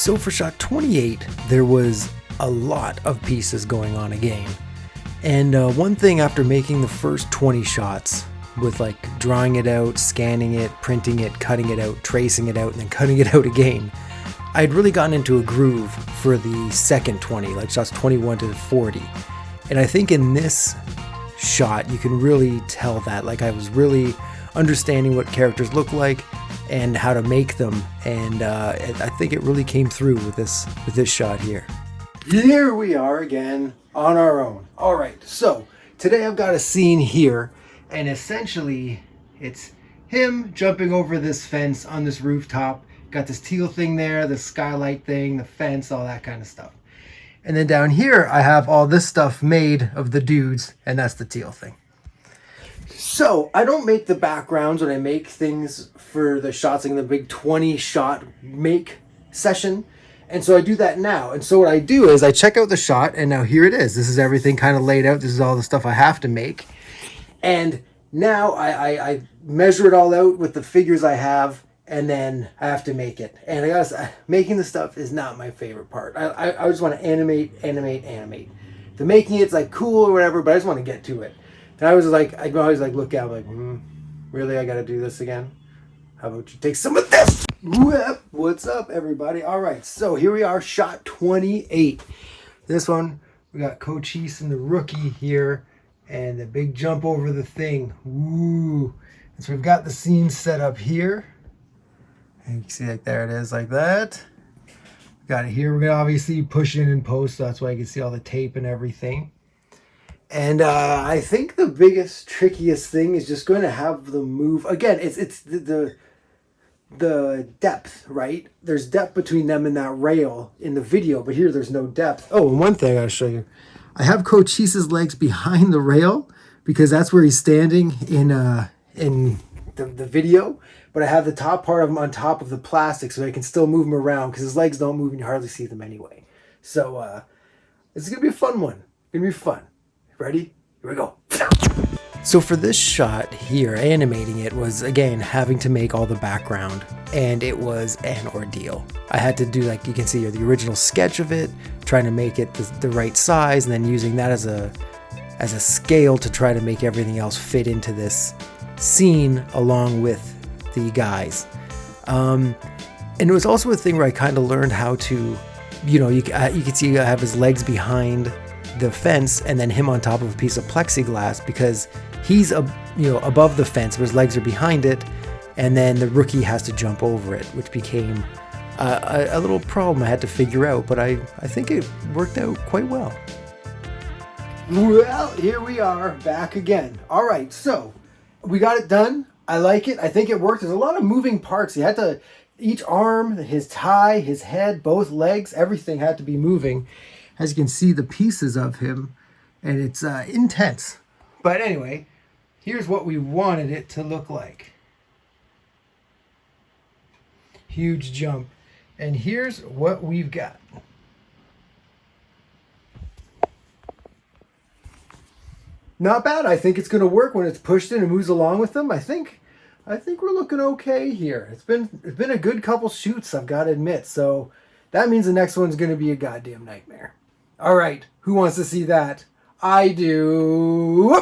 So for shot 28, there was a lot of pieces going on again. And one thing after making the first 20 shots, with like drawing it out, scanning it, printing it, cutting it out, tracing it out, and then cutting it out again, I'd really gotten into a groove for the second 20, like shots 21 to 40. And I think in this shot, you can really tell that, like I was really understanding what characters look like and how to make them. And I think it really came through with this shot here. Here we are again on our own. All right, so today I've got a scene here, and essentially it's him jumping over this fence on this rooftop. Got this teal thing there, the skylight thing, the fence, all that kind of stuff. And then down here, I have all this stuff made of the dudes, and that's the teal thing. So I don't make the backgrounds when I make things for the shots, like the big 20 shot make session. And so I do that now. And so what I do is I check out the shot, and now here it is. This is everything kind of laid out. This is all the stuff I have to make. And now I measure it all out with the figures I have, and then I have to make it. And I gotta say, making the stuff is not my favorite part. I just want to animate. The making it's like cool or whatever, but I just want to get to it. And I always look at it like, really, I gotta do this again? How about you take some of this? What's up, everybody? All right, so here we are, shot 28. This one, we got Cochise and the rookie here, and the big jump over the thing. Ooh. And so we've got the scene set up here. And you can see, like, there it is, like that. Got it here. We're going to obviously push it in post, so that's why you can see all the tape and everything. And I think the biggest, trickiest thing is just going to have the move. Again, it's the depth, right? There's depth between them and that rail in the video, but here there's no depth. Oh, and one thing I got to show you. I have Cochise's legs behind the rail because that's where he's standing in the video. But I have the top part of him on top of the plastic so I can still move him around because his legs don't move and you hardly see them anyway. So it's going to be a fun one. It's going to be fun. Ready? Here we go. So for this shot here, animating it was, again, having to make all the background, and it was an ordeal. I had to do, like you can see here, the original sketch of it, trying to make it the right size, and then using that as a scale to try to make everything else fit into this scene along with the guys. And it was also a thing where I kind of learned how to, you can see I have his legs behind the fence and then him on top of a piece of plexiglass because he's above the fence but his legs are behind it, and then the rookie has to jump over it, which became a little problem I had to figure out, but I think it worked out quite well. Well, here we are back again. All right, so we got it done. I like it. I think it worked. There's a lot of moving parts. You had to, each arm, his tie, his head, both legs, everything had to be moving. As you can see, the pieces of him, and it's intense. But anyway, here's what we wanted it to look like. Huge jump. And here's what we've got. Not bad. I think it's going to work when it's pushed in and moves along with them. I think we're looking okay here. It's been a good couple shoots, I've got to admit. So that means the next one's going to be a goddamn nightmare. All right, who wants to see that? I do.